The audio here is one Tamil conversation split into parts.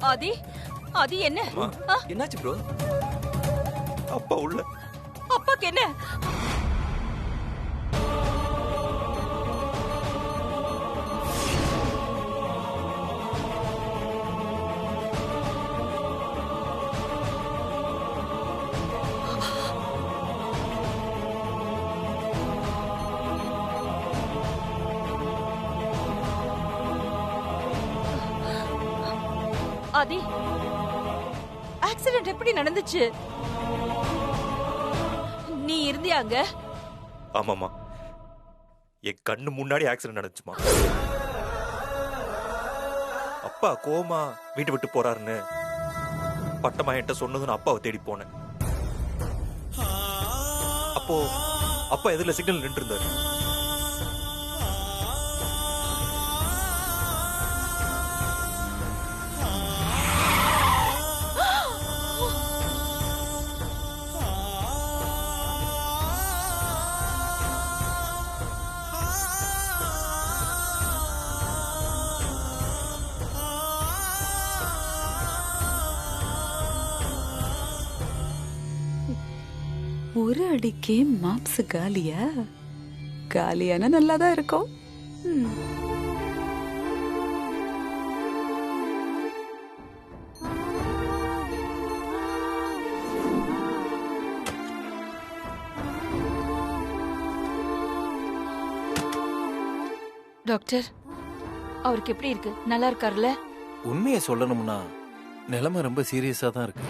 ஆதி, ஆதி என்ன? என்னாச்சு ப்ரோ? அப்பா உள்ள. அப்பாக்கு என்ன? ஆதி, ஆக்சிடென்ட் எப்படி நடந்துச்சு? நீ இருந்தியா அங்க? ஆமாமா, என் கண்ணு முன்னாடி ஆக்சிடென்ட் நடந்துச்சுமா. அப்பா கோமா வீட்டு விட்டு போறாருன்னு பட்டமா என்கிட்ட சொன்னதுன்னு அப்பாவை தேடி போனேன். அப்போ அப்பா எதிரில சிக்னல் நின்று இருந்தாரு. ஒரு அடிக்கே மாப்ஸ் காலியா? காலியான நல்லாதான் இருக்கும். டாக்டர், அவருக்கு எப்படி இருக்கு? நல்லா இருக்காருல்ல? உண்மையை சொல்லணும்னா நிலைமை ரொம்ப சீரியஸா தான் இருக்கு.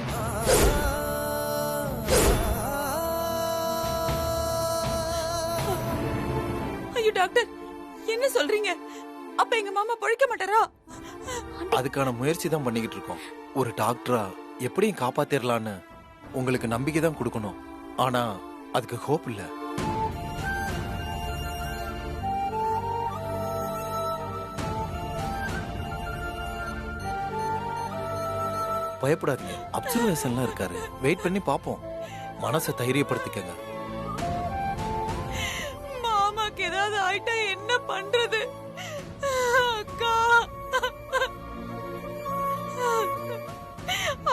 ஐயோ டாக்டர், என்ன சொல்றீங்க? அப்ப எங்க மாமா பொழைக்க மாட்டாரா? அதுக்கான முயற்சி தான் பண்ணிக்கிட்டு இருக்கோம். ஒரு டாக்டரா எப்படியும் காப்பாத்திரலான்னு உங்களுக்கு நம்பிக்கை தான் கொடுக்கணும். ஆனா அதுக்கு ஹோப் இல்ல. பயப்படாதீங்க, அப்சர்வேஷன்லாம் இருக்காரு. வெயிட் பண்ணி பாப்போம். மனசை தைரியப்படுத்திக்கங்க. மாமாக்கு ஏதாவது ஆயிட்டா என்ன பண்றது? அக்கா,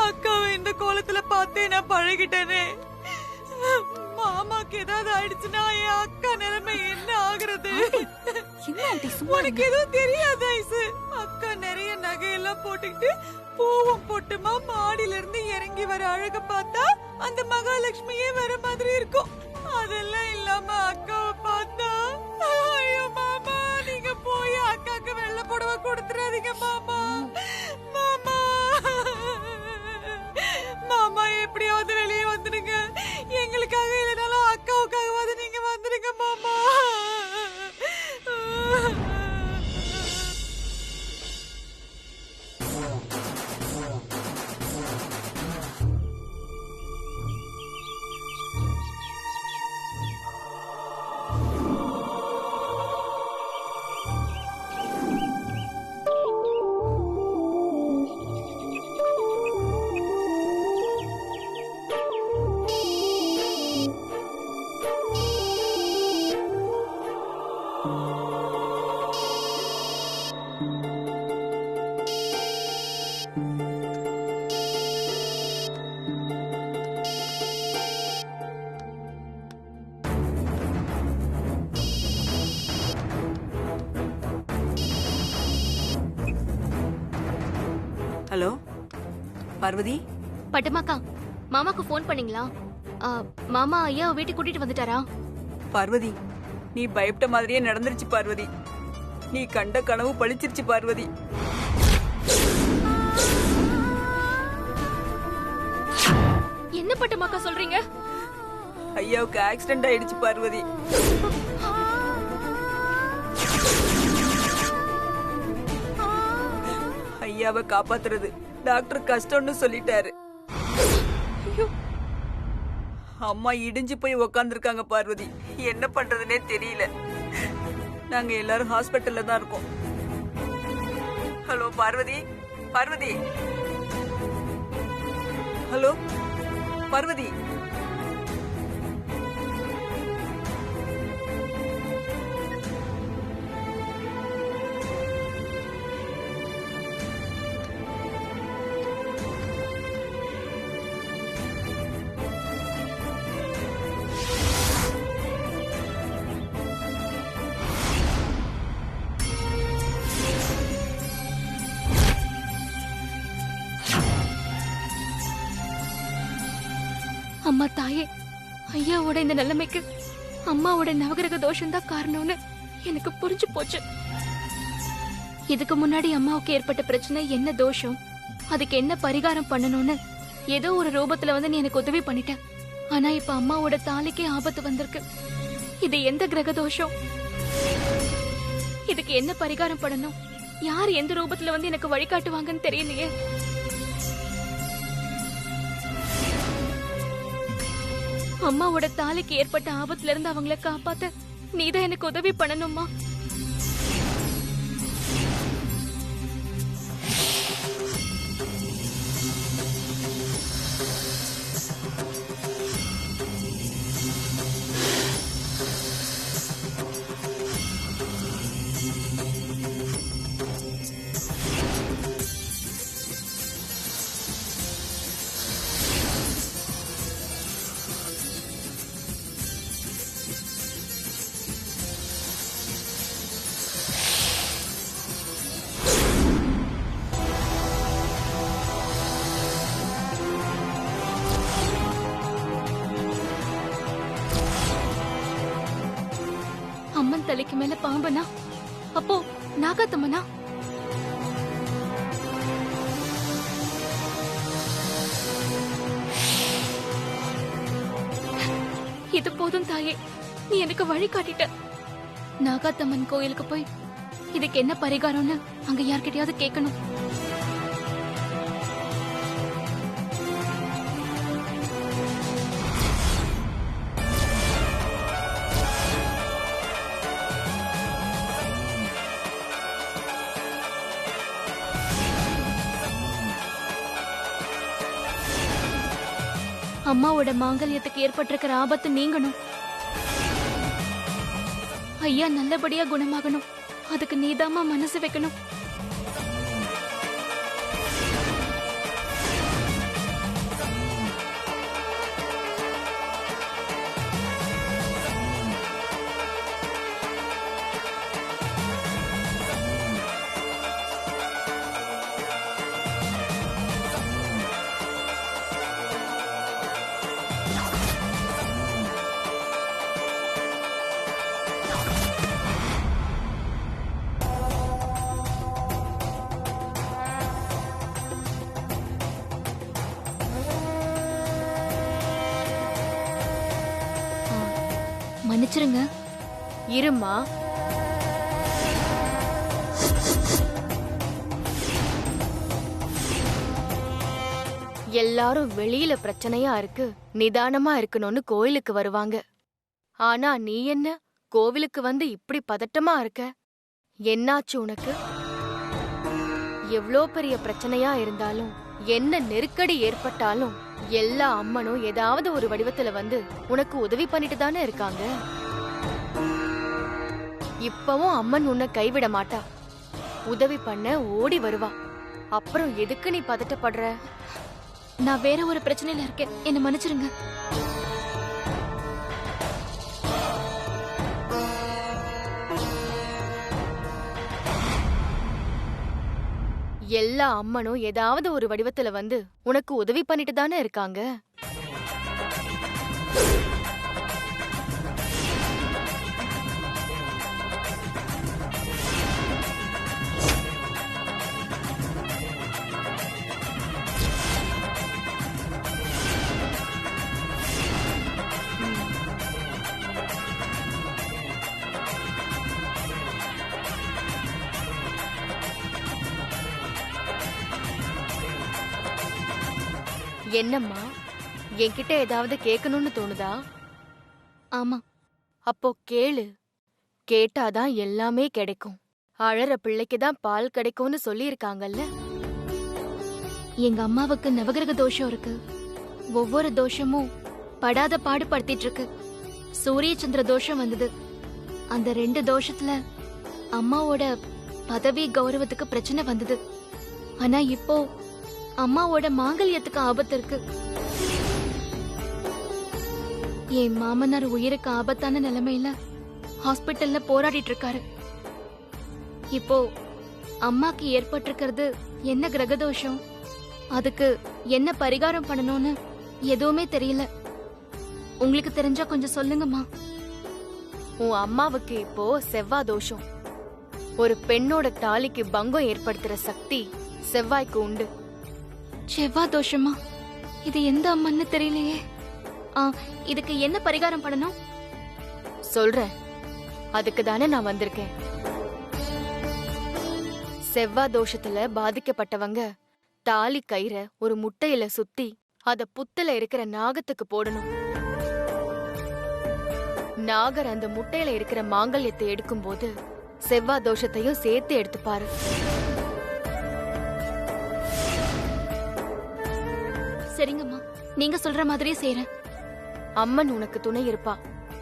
அக்காவை இந்த கோலத்துல பார்த்தே நான் பழகிட்டேனே. மாமாக்கு ஏதாவது ஆயிடுச்சுன்னா என் அக்கா நிலைமை என்ன ஆகுறது? உனக்கு எதுவும் தெரியாது ஐசு. அக்கா நிறைய நகையெல்லாம் போட்டுக்கிட்டு பூவும் பொட்டுமா மாடியில இருந்து இறங்கி வர அழக பார்த்தா அந்த மகாலட்சுமியே வர மாதிரி இருக்கும். அதெல்லாம் இல்லாம அக்காவை பார்த்தா, ஐயோ மாமா, நீங்க போய் அக்காக்கு வெள்ளை புடவை கொடுத்துறாதீங்க மாமா. மாமா, மாமா எப்படியாவது வெளியே வந்துடுங்க. எங்களுக்காக இல்லைனாலும் அக்காவுக்காகவாது நீங்க வந்துடுங்க மாமா. ஹலோ பார்வதி. பட்டுமாக்கா, மாமாக்கு ஃபோன் பண்ணீங்களா? மாமா ஐயா வீட்டுக்கு கூட்டிட்டு வந்துட்டாரா? பார்வதி, நீ பயப்பட்ட மாதிரியே நடந்துருச்சு பார்வதி. நீ கண்ட கனவு பழிச்சிருச்சு பார்வதி. என்ன பட்டுமாக்கா சொல்றீங்க? ஐயாவுக்கு ஆக்சிடென்ட் ஆயிடுச்சு பார்வதி. ஐயாவை காப்பாத்துறது டாக்டர் கஷ்டம்னு சொல்லிட்டாரு. அம்மா இடிஞ்சு போய் உக்காந்துருக்காங்க பார்வதி. என்ன பண்றதுன்னே தெரியல. நாங்க எல்லாரும் ஹாஸ்பிட்டல்ல தான் இருக்கோம். Hello Parvathi, Parvathi, hello Parvathi. அம்மா தாயே, ஐயாவோட இந்த நிலைமைக்கு அம்மாவோட நவகிரக தோஷம் தான் காரணம்னு எனக்கு புரிஞ்சு போச்சு. இதுக்கு முன்னாடி அம்மாவுக்கு ஏற்பட்ட பிரச்சனை என்ன தோஷம், அதுக்கு என்ன பரிகாரம் பண்ணணும்னு ஏதோ ஒரு ரூபத்துல வந்து நீ எனக்கு உதவி பண்ணிட்ட. ஆனா இப்ப அம்மாவோட தாலிக்கே ஆபத்து வந்திருக்கு. இது எந்த கிரக தோஷம்? இதுக்கு என்ன பரிகாரம் பண்ணணும்? யார் எந்த ரூபத்துல வந்து எனக்கு வழிகாட்டுவாங்கன்னு தெரியலையே. அம்மாவோட தாலிக்கு ஏற்பட்ட ஆபத்துல இருந்து அவங்கள காப்பாத்த நீதான் எனக்கு உதவி பண்ணணுமா? அம்மன் தலைக்கு மேல பாம்பனா? அப்போ நாகாத்தம்மனா? இது போதும் தாயே, நீ எனக்கு வழி காட்டிட்ட. நாகாத்தம்மன் கோயிலுக்கு போய் இதுக்கு என்ன பரிகாரம்னு அங்க யார்கிட்டயாவது கேட்கணும். அம்மாவோட மாங்கல்யத்துக்கு ஏற்பட்டிருக்கிற ஆபத்து நீங்கணும். ஐயா நல்லபடியா குணமாகணும். அதுக்கு நீதாம்மா மனசு வைக்கணும். மன்னிச்சிருங்க. இருமா, எல்லாரும் வெளியில பிரச்சனையா இருக்கு, நிதானமா இருக்கணும்னு கோயிலுக்கு வருவாங்க. ஆனா நீ என்ன கோவிலுக்கு வந்து இப்படி பதட்டமா இருக்க? என்னாச்சு உனக்கு? எவ்ளோ பெரிய பிரச்சனையா இருந்தாலும், என்ன நெருக்கடி ஏற்பட்டாலும் எல்லா அம்மனும் ஏதாவது ஒரு வடிவத்துல வந்து உனக்கு உதவி பண்ணிட்டு தானே இருக்காங்க. இப்பவும் அம்மன் உன்னை கைவிட மாட்டா. உதவி பண்ண ஓடி வருவா. அப்புறம் எதுக்கு நீ பதட்டப்படுற? நான் வேற ஒரு பிரச்சனையில இருக்கேன், என்ன மன்னிச்சிருங்க. எல்லா அம்மனும் ஏதாவது ஒரு வடிவத்துல வந்து உனக்கு உதவி பண்ணிட்டு தானே இருக்காங்க. என்னம்மா, என்கிட்ட ஏதாவது கேட்கணும்னு தோணுதா? ஆமா. அப்போ கேளு. கேட்டாதான் எல்லாமே கிடைக்கும். அழற பிள்ளைக்கு தான் பால் கிடைக்கும்னு சொல்லியிருக்காங்கல்ல. எங்க அம்மாவுக்கு நவகிரக தோஷம் இருக்கு. ஒவ்வொரு தோஷமும் படாத பாடுபடுத்திட்டு இருக்கு. சூரிய சந்திர தோஷம் வந்தது. அந்த 2 தோஷத்துல அம்மாவோட பதவி கௌரவத்துக்கு பிரச்சனை வந்தது. ஆனா இப்போ அம்மாவோட மாங்கல்யத்துக்கு ஆபத்து இருக்கு. என் மாமனார் உயிருக்கு ஆபத்தான நிலைமையில ஹாஸ்பிட்டல்ல போராடிட்டு இருக்காரு. இப்போ அம்மாக்கு ஏற்பட்டிருக்கிறது என்ன கிரகதோஷம், அதுக்கு என்ன பரிகாரம் பண்ணணும்னு எதுவுமே தெரியல. உங்களுக்கு தெரிஞ்சா கொஞ்சம் சொல்லுங்கம்மா. உன் அம்மாவுக்கு இப்போ செவ்வாய் தோஷம். ஒரு பெண்ணோட தாலிக்கு பங்கம் ஏற்படுத்துற சக்தி செவ்வாய்க்கு உண்டு. செவ்வாய் தோஷமா? இது எந்த அம்மன்னு தெரியலையே. இதுக்கு என்ன பரிகாரம் பண்ணணும்? சொல்றேன், அதுக்கு தானே நான் வந்திருக்கேன். செவ்வாய் தோஷத்துல பாதிக்கப்பட்டவங்க தாலி கயிற ஒரு முட்டையில சுத்தி அத புத்துல இருக்கிற நாகத்துக்கு போடணும். நாகர் அந்த முட்டையில இருக்கிற மாங்கல்யத்தை எடுக்கும்போது செவ்வாய் தோஷத்தையும் சேர்த்து எடுத்துப்பாரு. சரிங்கம்மா, நீங்க சொல்ற மாதிரியே செய்றேன். அம்மன் உனக்கு துணை இருப்பா.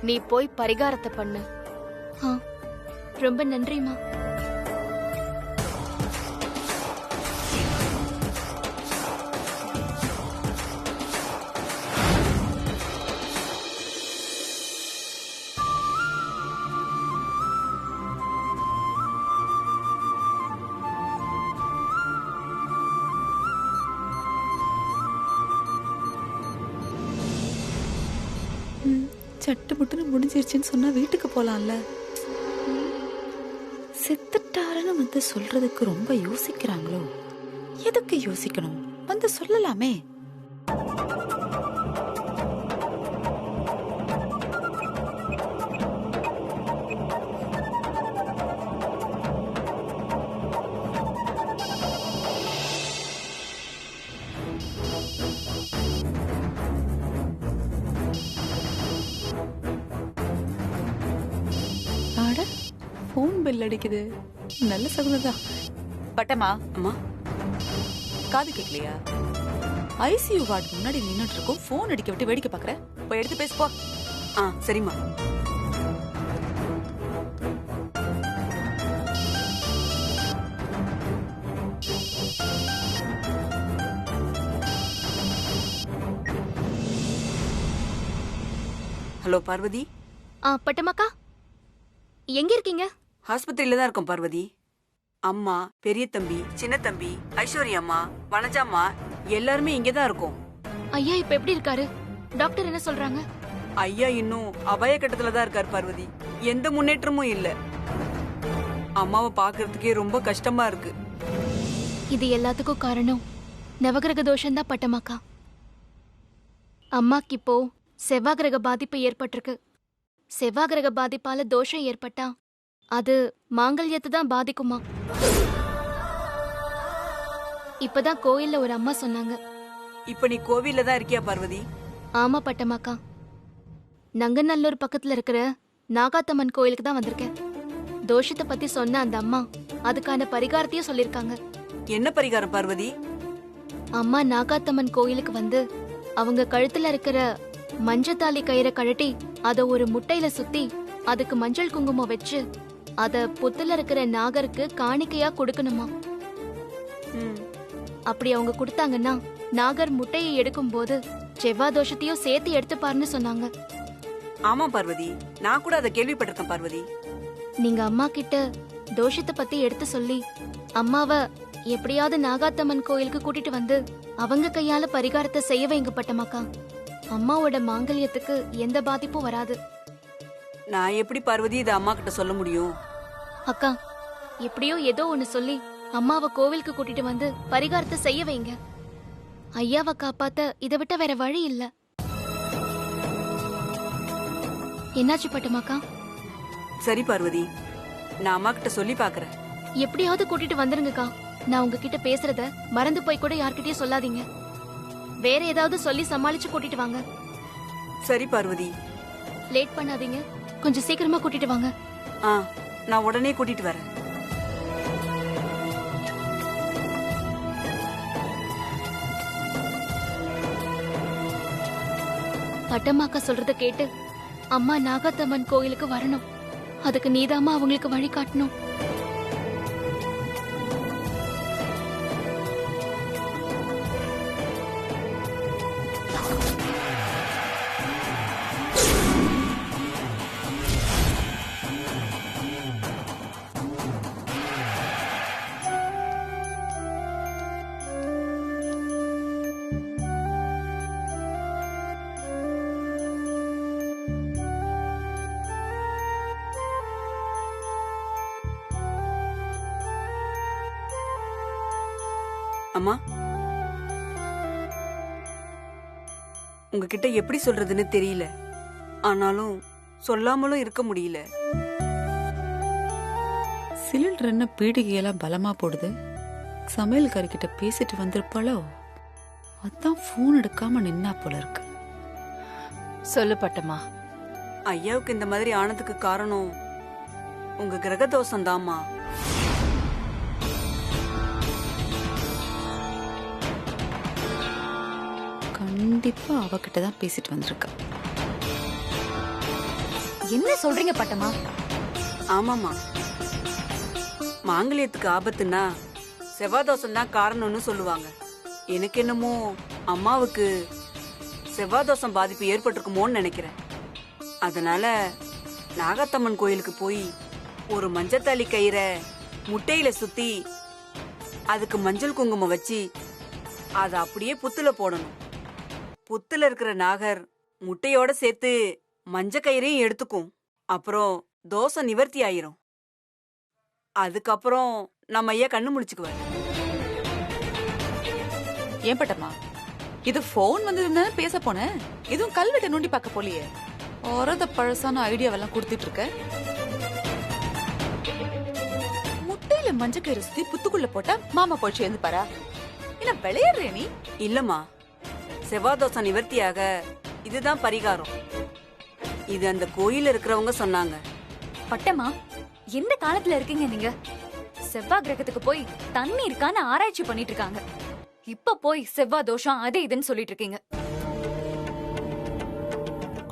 நீ போய் பரிகாரத்தை பண்ணு. ரொம்ப நன்றிம்மா. சட்டு முட்டுன்னு முடிஞ்சிருச்சுன்னு சொன்னா வீட்டுக்கு போலாம்ல. செத்துட்டாருன்னு வந்து சொல்றதுக்கு ரொம்ப யோசிக்கிறாங்களோ? எதுக்கு யோசிக்கணும்? வந்து சொல்லலாமே. போன் பெல் அடிக்குது. நல்ல சகுனதா. பட்டமா அம்மா, காது கேட்கலையா? ஐசியூ வார்டு முன்னாடி நின்னுட்டு இருக்கோம். போன் அடிக்க விட்டு வேடிக்கை பாக்குற. போய் எடுத்து பேசுப்போ. சரிம்மா. ஹலோ பார்வதி. பட்டமாக்கா, எங்க இருக்கீங்க? ஆஸ்பத்திரியில தான் இருக்கோம் பார்வதி. அம்மா, பெரிய தம்பி, சின்ன தம்பி, ஐஸ்வர்யா அம்மா, வனஜாம்மா எல்லாருமே இங்கதான் இருக்கோம். ஐயா இப்ப எப்படி இருக்காரு? டாக்டர் என்ன சொல்றாங்க? ஐயா இன்னும் அபாய கட்டத்துல தான் இருக்காரு பார்வதி. எந்த முன்னேற்றமும் இல்ல. அம்மாவை பாக்குறதுக்கே ரொம்ப கஷ்டமா இருக்கு. இது எல்லாத்துக்கும் காரணம் நவகிரக தோஷம் தான் பட்டமாக்கா. அம்மாக்கு இப்போ செவ்வாகிரக பாதிப்பு ஏற்பட்டிருக்கு. செவ்வாகிரக பாதிப்பால தோஷம் ஏற்பட்டா அது மாங்கல்யத்தை தான் பாதிக்குமா? இப்பதான் கோயில்ல ஒரு அம்மா சொன்னாங்க. இப்ப நீ கோவில்ல தான் இருக்கியா பார்வதி? ஆமா பட்டமாக்கா, நங்கநல்லூர் பக்கத்துல இருக்கிற நாகாத்தம்மன் கோயிலுக்கு தான் வந்திருக்கேன். தோஷத்தை பத்தி சொன்ன அந்த அம்மா அதுக்கான பரிகாரத்தையும் சொல்லிருக்காங்க. என்ன பரிகாரம் பார்வதி? அம்மா நாகாத்தம்மன் கோயிலுக்கு வந்து அவங்க கழுத்துல இருக்கிற மஞ்சத்தாலி கயிறை கழட்டி அத ஒரு முட்டையில சுத்தி அதுக்கு மஞ்சள் குங்குமம் வச்சு அத புத்துல இருக்கிற நாகருக்கு காணிக்கையா கொடுக்கணுமா. அப்படி அவங்க கொடுத்தாங்கன்னா நாகர் முட்டையை எடுக்கும் போது செவ்வாய் தோஷத்தையும் சேர்த்து எடுத்துப்பாருன்னு சொன்னாங்க. ஆமா பார்வதி, நான் கூட அதை கேள்விப்பட்டிருக்கேன் பார்வதி. நீங்க அம்மா கிட்ட தோஷத்தை பத்தி எடுத்து சொல்லி அம்மாவை எப்படியாவது நாகாத்தம்மன் கோயிலுக்கு கூட்டிட்டு வந்து அவங்க கையால பரிகாரத்தை செய்ய வைங்க பட்டமாக்கா. அம்மாவோட மாங்கல்யத்துக்கு எந்த பாதிப்பும் வராது. நான் எப்படி பார்வதி இதை அம்மா கிட்ட சொல்ல முடியும்? அக்கா, எப்படியோ ஏதோ ஒண்ணு சொல்லி அம்மாவை கோவிலுக்கு கூட்டிட்டு வந்து பரிகாரத்தை செய்ய வைங்க. ஐயாவை காப்பாத்த இதை விட்ட வேற வழி இல்ல. என்னாச்சு பட்டமாக்கா? சரி பார்வதி, நான் அம்மா கிட்ட சொல்லி பாக்குறேன். எப்படியாவது கூட்டிட்டு வந்துருங்கக்கா. நான் உங்ககிட்ட பேசுறத மறந்து போய் கூட யார்கிட்டயும் சொல்லாதீங்க. வேற ஏதாவது சொல்லி சமாளிச்சு கூட்டிட்டு வாங்க. சரி பார்வதி. லேட் பண்ணாதீங்க, கொஞ்சம் சீக்கிரமா கூட்டிட்டு வாங்க. நான் உடனே கூட்டிட்டு வரேன். பட்டம்மாக்கா சொல்றத கேட்டு அம்மா நாகாத்தம்மன் கோயிலுக்கு வரணும். அதுக்கு நீதாம்மா அவங்களுக்கு வழி காட்டணும். அம்மா, உங்ககிட்ட எப்படி சொல்றதுன்னு தெரியல. ஆனாலும் சொல்லாமலும் இருக்க முடியல. சிலிண்டர் என்ன பீடிகையெல்லாம் பலமா போடுது? சமையல்காரி கிட்ட பேசிட்டு வந்திருப்பாளோ? அதான் போன் எடுக்காம நின்னா போல இருக்கு. சொல்லு பட்டம்மா. ஐயாவுக்கு இந்த மாதிரி ஆனதுக்கு காரணம் உங்க கிரக தோஷம் தாம்மா. கண்டிப்பா அவகிட்ட தான் பேசிட்டு வந்திருக்கா. என்ன சொல்றீங்க பட்டம்மா? ஆமாமா, மாங்கல்யத்துக்கு ஆபத்துன்னா செவ்வாய் தோஷம் தான் காரணம்னு சொல்லுவாங்க. எனக்கு என்னமோ அம்மாவுக்கு செவ்வாய் தோஷம் பாதிப்பு ஏற்பட்டிருக்குமோன்னு நினைக்கிறேன். அதனால நாகத்தம்மன் கோயிலுக்கு போய் ஒரு மஞ்சத்தாளி கயிறை முட்டையில சுத்தி அதுக்கு மஞ்சள் குங்குமம் வச்சு அதை அப்படியே புத்துல போடணும். புத்துல இருக்கிற நாகர் முட்டையோட சேர்த்து மஞ்ச கயிறையும் எடுத்துக்கும். அப்புறம் தோஷம் நிவர்த்தி ஆயிரும். அதுக்கப்புறம் நம்ம ஐயா கண்ணு முடிச்சுக்குவார். ஏன் பட்டம்மா, இது போன் வந்ததுன்னு பேச போனேன். இதுவும் கல்வெட்டை நோண்டி பார்க்க போலியே. ஒரத பழசான ஐடியாவெல்லாம் கொடுத்துட்டு இருக்க. முட்டையில மஞ்சக்கயிறு சுத்தி புத்துக்குள்ள போட்டா மாமா போய் சேர்ந்து பாரா. என்ன விளையாடுற நீ? இல்லம்மா, செவ்வாய் தோஷம் நிவர்த்தியாக இதுதான் பரிகாரம். இது அந்த கோயில்ல இருக்கிறவங்க சொன்னாங்க. பட்டம்மா, எந்த காலத்துல இருக்கீங்க நீங்க? செவ்வாய் கிரகத்துக்கு போய் தண்ணி இருக்கான்னு ஆராய்ச்சி பண்ணிட்டு இருக்காங்க. இப்ப போய் செவ்வாய் தோஷம் அதே இதுன்னு சொல்லிட்டு இருக்கீங்க.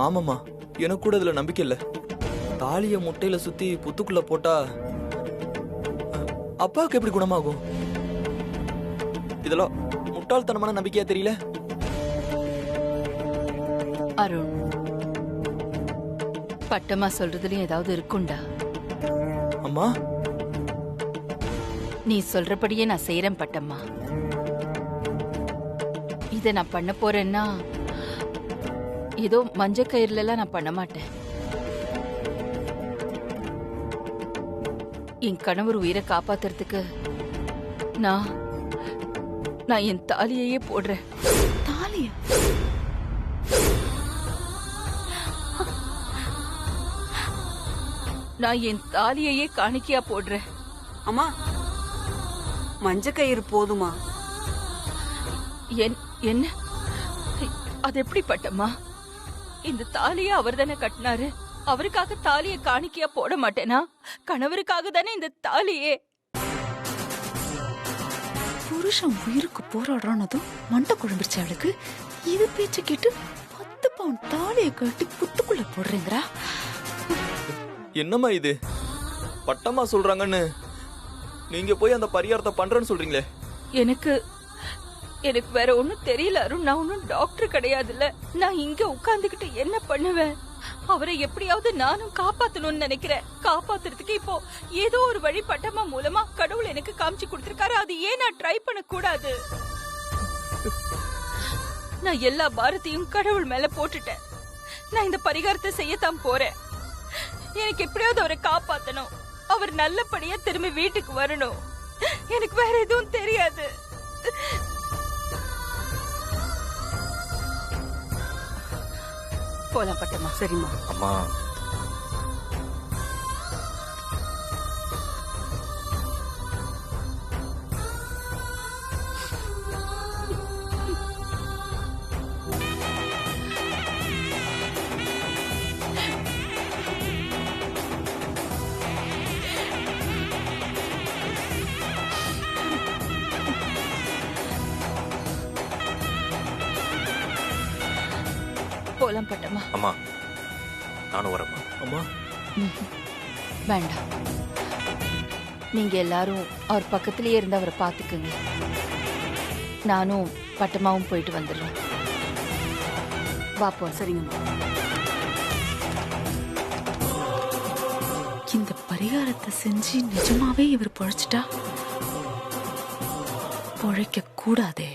ஆமாமா, எனக்கு கூட இதுல நம்பிக்கை இல்ல. தாலிய முட்டையில சுத்தி புத்துக்குள்ள போட்டா அப்பாவுக்கு எப்படி குணமாகும்? இதெல்லாம் முட்டாள்தனமான நம்பிக்கையா தெரியல. அருண், பட்டம்மா சொல்றதுலயும் ஏதாவது இருக்குண்டா? அம்மா, நீ சொல்றபடியே நான் செய்யறேன் பட்டம்மா. இத நான் பண்ண போறேன்னா ஏதோ மஞ்ச கயிறுல எல்லாம் நான் பண்ண மாட்டேன். என் கணவர் உயிரை காப்பாத்துறதுக்கு நான் என் தாலியையே போடுறேன். தாலியா? நான் என் தாலியையே காணிக்கையா போடுறேன். அம்மா, மஞ்ச கயிறு போதுமா? என்ன அது எப்படி பட்டம்மா? இந்த தாலியை அவர் தானே கட்டினாரு. அவருக்காக தாலியை காணிக்கையா போட மாட்டேனா? கணவருக்காக தானே இந்த தாலியே. புருஷன் உயிருக்கு போராடுறானதும் மண்டை குழம்பிருச்சு அவளுக்கு. இது பேச்சு கேட்டு 10 பவுன் தாலியை கட்டி புத்துக்குள்ள போடுறீங்களா? என்னம்மா இது? பட்டம்மா சொல்றாங்கன்னு நீங்க போய் அந்த பரிகாரத்தை பண்றேன்னு சொல்றீங்களே. எனக்கு வேற ஒண்ணும் தெரியல அருண். நான் ஒன்னும் டாக்டர் கிடையாதுல்ல. நான் இங்க உட்கார்ந்துகிட்டு என்ன பண்ணுவேன்? அவரை எப்படியாவது நானும் காப்பாத்தணும்னு நினைக்கிறேன். காப்பாத்துறதுக்கு இப்போ ஏதோ ஒரு வழி பட்டம்மா மூலமா கடவுள் எனக்கு காமிச்சு கொடுத்திருக்காரு. அது ஏன் நான் ட்ரை பண்ண கூடாது? நான் எல்லா பாரத்தையும் கடவுள் மேல போட்டுட்டேன். நான் இந்த பரிகாரத்தை செய்யத்தான் போறேன். எனக்கு எப்படியாவது அவரை காப்பாத்தணும். அவர் நல்லபடியா திரும்பி வீட்டுக்கு வரணும். எனக்கு வேற எதுவும் தெரியாது. போலாம் பட்டம்மா. சரிம்மா. அம்மா, போலாம் பட்டம்மா. அம்மா, நானும் வரேம்மா. அம்மா, வேண்டாம். நீங்க எல்லாரும் அவர் பக்கத்திலேயே இருந்து அவரை பாத்துக்குங்க. நானும் பட்டம்மாவும் போயிட்டு வந்துடுறோம். வா போ. சரிங்கம்மா. இந்த பரிகாரத்தை செஞ்சு நிஜமாவே இவர் பொழைச்சிட்டா பொழைக்க கூடாதே.